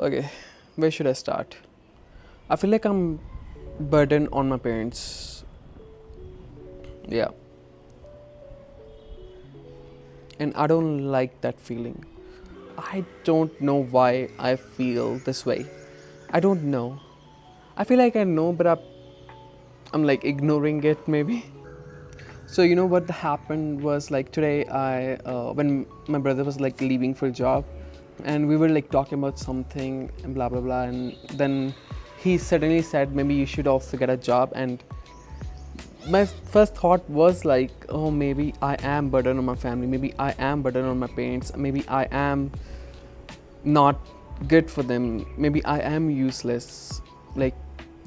Okay, where should I start? I feel like I'm burdened on my parents. Yeah, and I don't like that feeling. I don't know why I feel this way. I don't know. I feel like I know, but I'm like ignoring it maybe. So you know what happened was like today when my brother was like leaving for a job, and we were like talking about something and blah blah blah, and then he suddenly said maybe you should also get a job. And my first thought was like, oh, maybe I am burden on my family, maybe I am burden on my parents, maybe I am not good for them, maybe I am useless. Like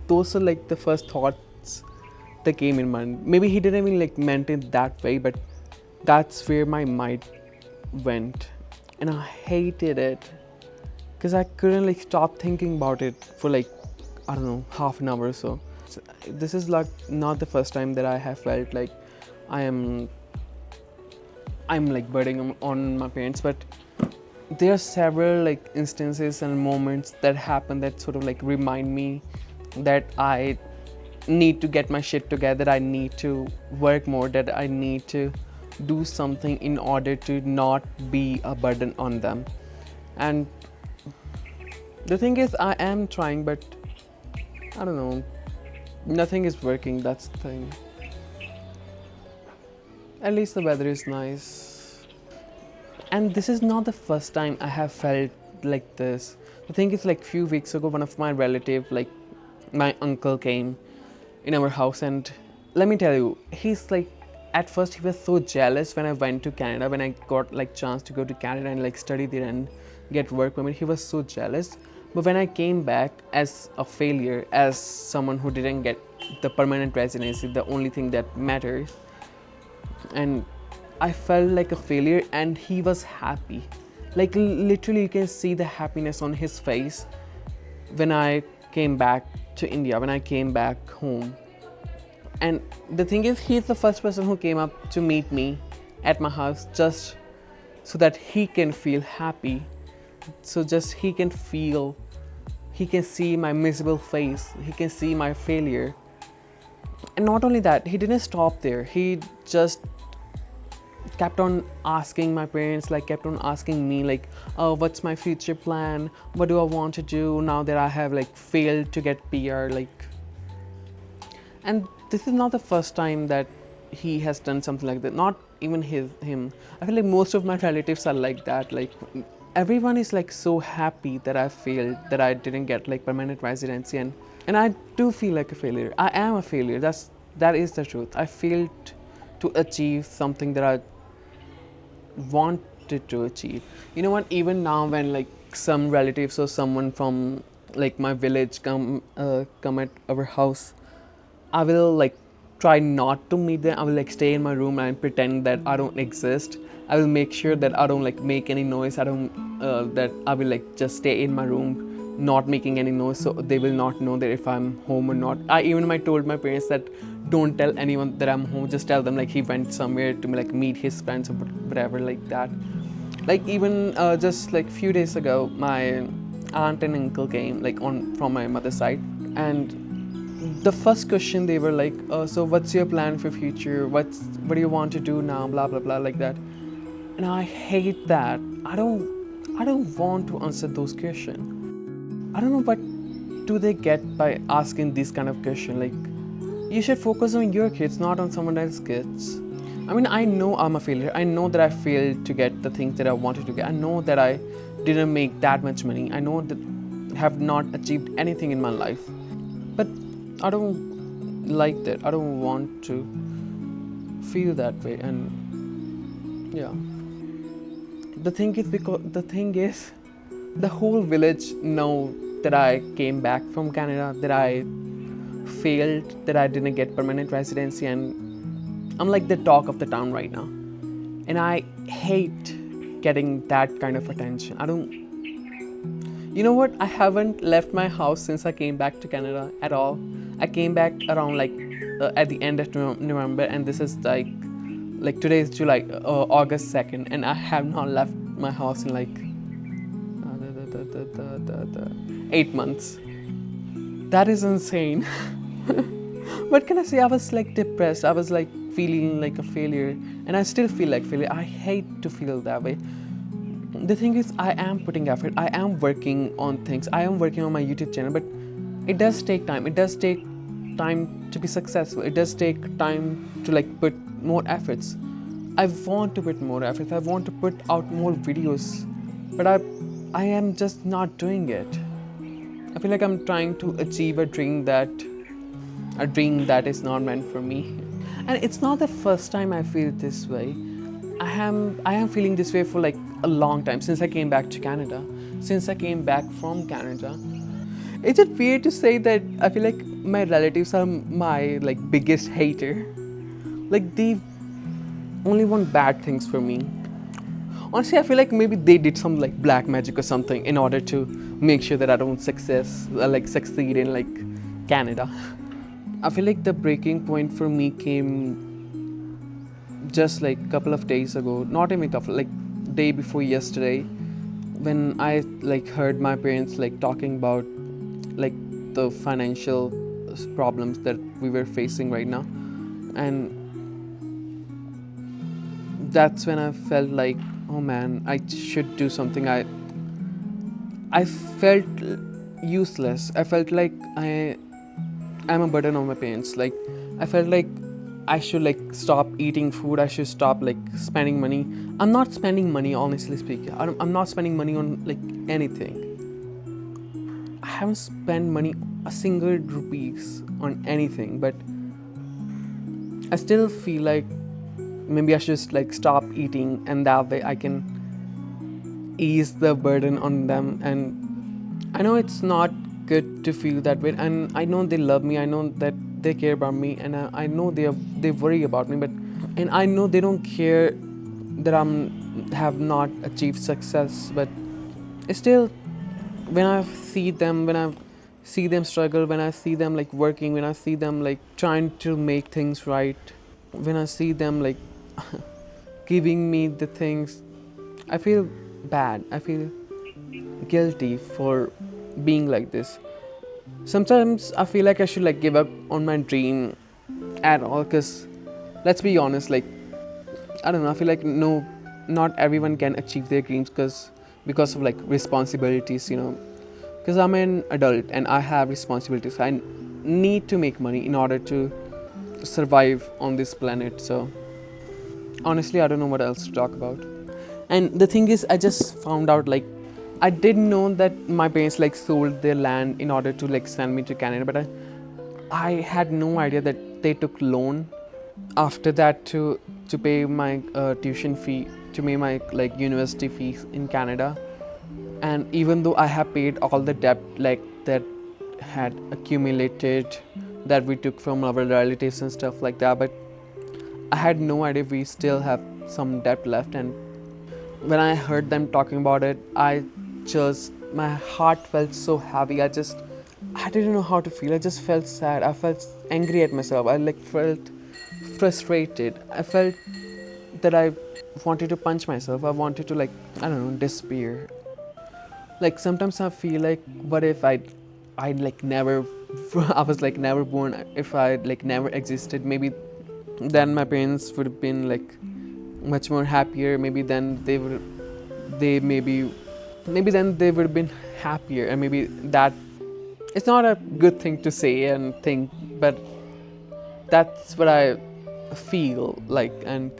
those are like the first thoughts that came in mind. Maybe he didn't even like meant it that way, but that's where my mind went, and I hated it because I couldn't like stop thinking about it for like, I don't know, half an hour or so. This is like not the first time that I have felt like I am I'm like burdening on my parents, but there are several like instances and moments that happen that sort of like remind me that I need to get my shit together, I need to work more, that I need to do something in order to not be a burden on them. And the thing is, I am trying, but I don't know, nothing is working. That's the thing. At least the weather is nice. And this is not the first time I have felt like this. The thing is, like few weeks ago, one of my relative, like my uncle, came in our house, and let me tell you, he's like, at first he was so jealous when I went to Canada, when I got like chance to go to Canada and like study there and get work permit. He was so jealous. But when I came back as a failure, as someone who didn't get the permanent residency, the only thing that matters, and I felt like a failure, and he was happy. Like literally, you can see the happiness on his face when I came back to India, when I came back home. And the thing is, he's the first person who came up to meet me at my house just so that he can feel happy. So just he can see my miserable face, he can see my failure. And not only that, he didn't stop there. He just kept on asking my parents, like kept on asking me like, oh, what's my future plan, what do I want to do now that I have like failed to get PR, like. And this is not the first time that he has done something like that. Not even him. I feel like most of my relatives are like that. Like everyone is like so happy that I failed, that I didn't get like permanent residency, and I do feel like a failure. I am a failure. That is the truth. I failed to achieve something that I wanted to achieve. You know what? Even now, when like some relatives or someone from like my village come at our house, I will like try not to meet them. I will like stay in my room and pretend that I don't exist. I will make sure that I don't like make any noise. I don't that I will like just stay in my room, not making any noise, so they will not know that if I'm home or not. I even might told my parents that don't tell anyone that I'm home. Just tell them like he went somewhere to like meet his friends or whatever like that. Like even just like few days ago, my aunt and uncle came like on from my mother's side, and the first question they were like, so what's your plan for future, what do you want to do now, blah blah blah, like that. And I hate that. I don't want to answer those questions. I don't know what do they get by asking this kind of question. Like, you should focus on your kids, not on someone else's kids. I mean, I know I'm a failure. I know that I failed to get the things that I wanted to get. I know that I didn't make that much money. I know that I have not achieved anything in my life. But I don't like that. I don't want to feel that way. And yeah. The thing is, the whole village know that I came back from Canada, that I failed, that I didn't get permanent residency, and I'm like the talk of the town right now. And I hate getting that kind of attention. I don't. You know what? I haven't left my house since I came back to Canada at all. I came back around like at the end of November, and this is like today is July, August 2nd, and I have not left my house in like the 8 months. That is insane. What can I say? I was like depressed. I was like feeling like a failure, and I still feel like failure. I hate to feel that way. The thing is, I am putting effort. I am working on things. I am working on my YouTube channel, but it does take time. It does take time to be successful. It does take time to like put more efforts. I want to put more efforts. I want to put out more videos, but I am just not doing it. I feel like I'm trying to achieve a dream that is not meant for me. And it's not the first time I feel this way. I am feeling this way for like a long time since I came back to Canada. Since I came back from Canada. Is it weird to say that I feel like my relatives are my like biggest hater? Like they only want bad things for me. Honestly, I feel like maybe they did some like black magic or something in order to make sure that I don't succeed in like Canada. I feel like the breaking point for me came just like a couple of days ago, not even a couple, like day before yesterday, when I like heard my parents like talking about like the financial problems that we were facing right now, and that's when I felt like, oh man, I should do something. I felt useless. I felt like I'm a burden on my parents. Like I felt like I should like stop eating food. I should stop like spending money. I'm not spending money, honestly speaking. I'm not spending money on like anything. I haven't spent money a single rupees on anything, but I still feel like maybe I should just like stop eating, and that way I can ease the burden on them. And I know it's not good to feel that way, and I know they love me. I know that they care about me, and I know they worry about me, but and I know they don't care that I'm have not achieved success, but still when I see them struggle, when I see them like working, when I see them like trying to make things right, when I see them like giving me the things, I feel bad. I feel guilty for being like this. Sometimes I feel like I should like give up on my dream at all, because let's be honest, like I don't know, I feel like no, not everyone can achieve their dreams because of like responsibilities, because I'm an adult and I have responsibilities. I need to make money in order to survive on this planet. So honestly, I don't know what else to talk about. And the thing is, I just found out like I didn't know that my parents like sold their land in order to like send me to Canada, but I had no idea that they took loan after that to pay my tuition fee, to pay my like university fees in Canada. And even though I have paid all the debt like that had accumulated, that we took from our relatives and stuff like that, but I had no idea we still have some debt left. And when I heard them talking about it, my heart felt so heavy. I didn't know how to feel. I just felt sad. I felt angry at myself. I like felt frustrated. I felt that I wanted to punch myself. I wanted to like, I don't know, disappear. Like sometimes I feel like, what if I'd like never, I was like never born. If I like never existed, maybe then my parents would have been like much more happier. Maybe then maybe then they would have been happier, and maybe that it's not a good thing to say and think, but that's what I feel like. And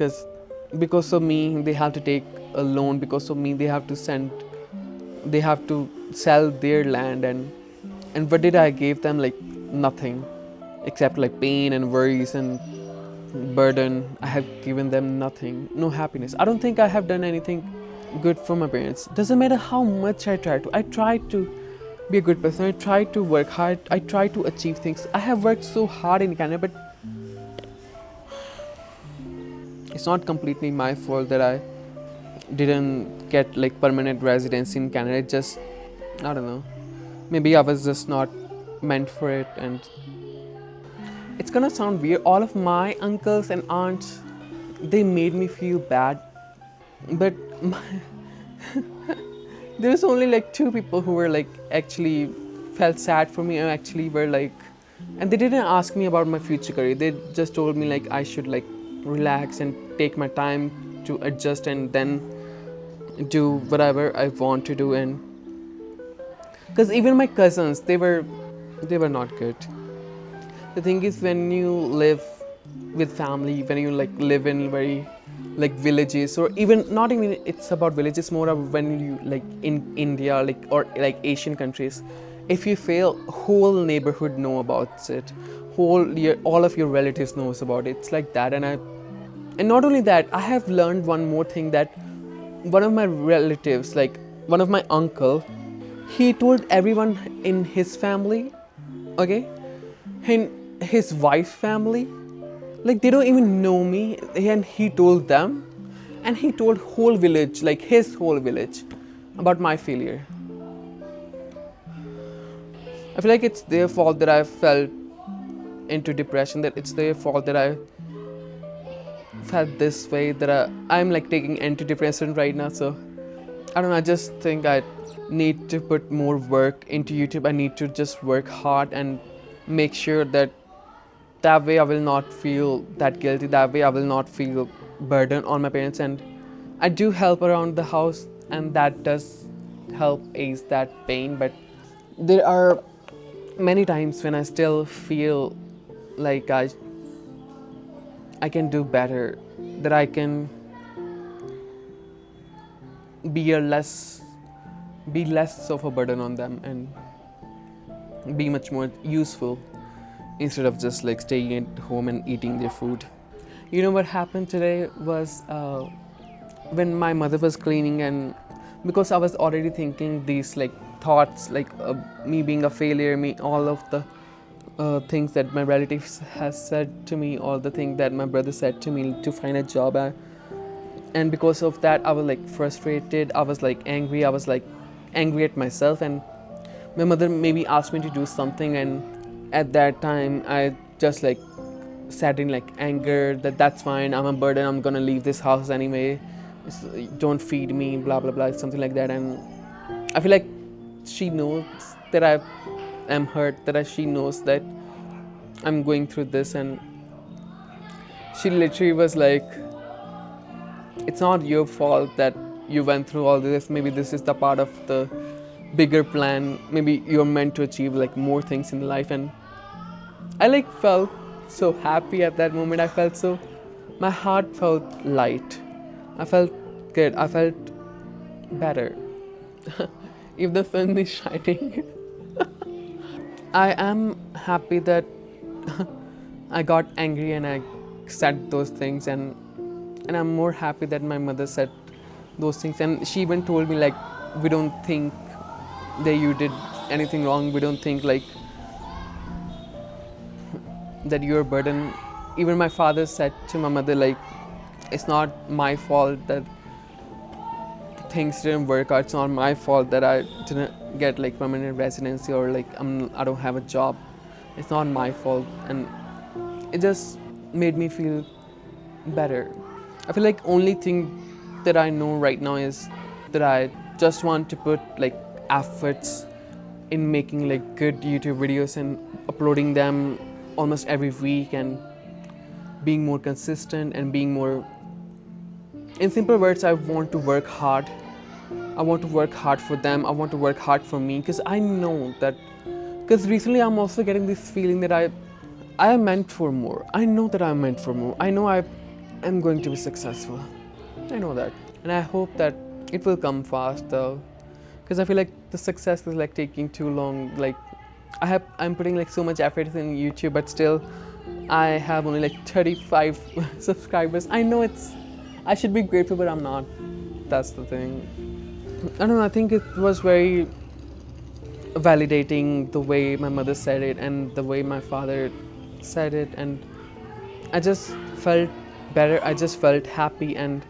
because of me they have to take a loan, because of me they have to sell their land, and what did I give them? Like nothing, except like pain and worries and burden. I have given them nothing, no happiness. I don't think I have done anything good for my parents. Doesn't matter how much I try to be a good person. I try to work hard. I try to achieve things. I have worked so hard in Canada, but it's not completely my fault that I didn't get like permanent residency in Canada. It just, I don't know, maybe I was just not meant for it. And it's gonna sound weird, all of my uncles and aunts, they made me feel bad, but There was only like two people who were like actually felt sad for me and actually were like, and they didn't ask me about my future career. They just told me like I should like relax and take my time to adjust and then do whatever I want to do. And because even my cousins, they were not good. The thing is, when you live with family, when you like live in very like villages, or even not even it's about villages, more of when you like in India, like or like Asian countries, if you fail, whole neighborhood know about it, all of your relatives knows about it. It's like that. And not only that, I have learned one more thing, that one of my relatives, like one of my uncle, he told everyone in his family, okay, in his wife's family, like they don't even know me, and he told them, and he told whole village, like his whole village, about my failure. I feel like it's their fault that I fell into depression, that it's their fault that I felt this way, that I'm like taking antidepressant right now. So I don't know, I just think I need to put more work into YouTube. I need to just work hard and make sure that way I will not feel that guilty, that way I will not feel burden on my parents. And I do help around the house, and that does help ease that pain. But there are many times when I still feel like I can do better, that I can be a less be less of a burden on them and be much more useful instead of just like staying at home and eating their food. You know what happened today was when my mother was cleaning, and because I was already thinking these like thoughts, like me being a failure, me all of the things that my relatives has said to me, all the things that my brother said to me to find a job at. And because of that, I was like frustrated, I was like angry, I was like angry at myself. And my mother maybe asked me to do something, and at that time I just like sat in like anger, that's fine, I'm a burden, I'm gonna leave this house anyway, don't feed me, blah blah blah, something like that. And I feel like she knows that I am hurt, that she knows that I'm going through this. And she literally was like, it's not your fault that you went through all this, maybe this is the part of the bigger plan, maybe you're meant to achieve like more things in life. And I like felt so happy at that moment. I felt so, my heart felt light, I felt good, I felt better. If the sun is shining. I am happy that I got angry and I said those things, and I'm more happy that my mother said those things. And she even told me like, we don't think that you did anything wrong, we don't think like that you're a burden. Even my father said to my mother like, it's not my fault that things didn't work out, it's not my fault that I didn't get like permanent residency, or like I don't have a job, it's not my fault. And it just made me feel better. I feel like only thing that I know right now is that I just want to put like efforts in making like good YouTube videos and uploading them almost every week, and being more consistent and being more, in simple words, I want to work hard. I want to work hard for them, I want to work hard for me, because I know that, because recently I'm also getting this feeling that I am meant for more. I know that I'm meant for more. I know I am going to be successful. I know that. And I hope that it will come fast though. Because I feel like the success is like taking too long. Like I'm putting like so much effort in YouTube, but still I have only like 35 subscribers. I know I should be grateful, but I'm not. That's the thing. I don't know, I think it was very validating the way my mother said it and the way my father said it, and I just felt better, I just felt happy. And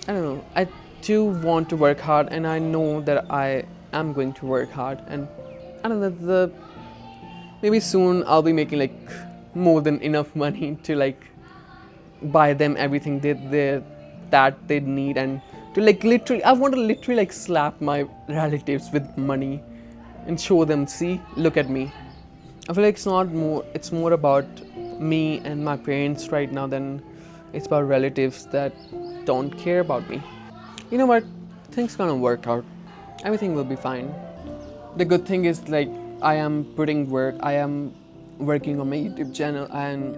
I don't know, I do want to work hard, and I know that I am going to work hard. And I don't know, maybe soon I'll be making like more than enough money to like buy them everything that they need, and to like literally, I want to literally like slap my relatives with money and show them, see, look at me. I feel like it's more about me and my parents right now than it's about relatives that don't care about me. You know what? Things gonna work out. Everything will be fine. The good thing is like I am putting work. I am working on my YouTube channel, and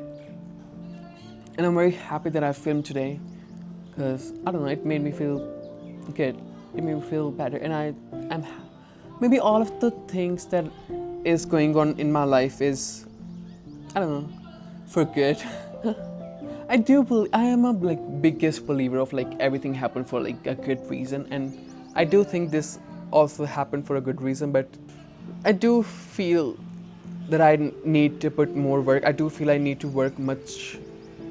I'm very happy that I filmed today because I don't know. It made me feel good. It made me feel better, and am maybe all of the things that is going on in my life is, I don't know, for good. I am a like biggest believer of like everything happened for like a good reason, and I do think this also happened for a good reason. But I do feel that need to put more work. I do feel I need to work much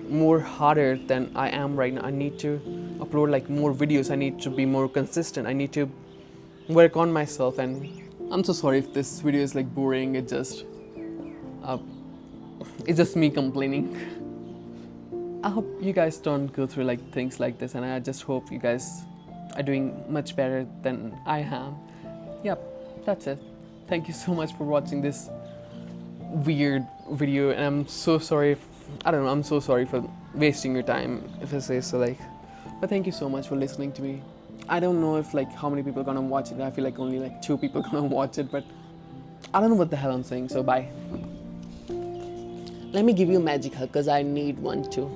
more harder than I am right now. I need to upload like more videos. I need to be more consistent. I need to work on myself. And I'm so sorry if this video is like boring. Uh, it's just me complaining. I hope you guys don't go through like things like this, and I just hope you guys are doing much better than I am. Yep, that's it. Thank you so much for watching this weird video, and I'm so sorry if, I don't know, I'm so sorry for wasting your time, if I say so, like, but thank you so much for listening to me. I don't know if like how many people are gonna watch it. I feel like only like 2 people gonna watch it, but I don't know what the hell I'm saying, so bye. Let me give you a magic hug because I need one too.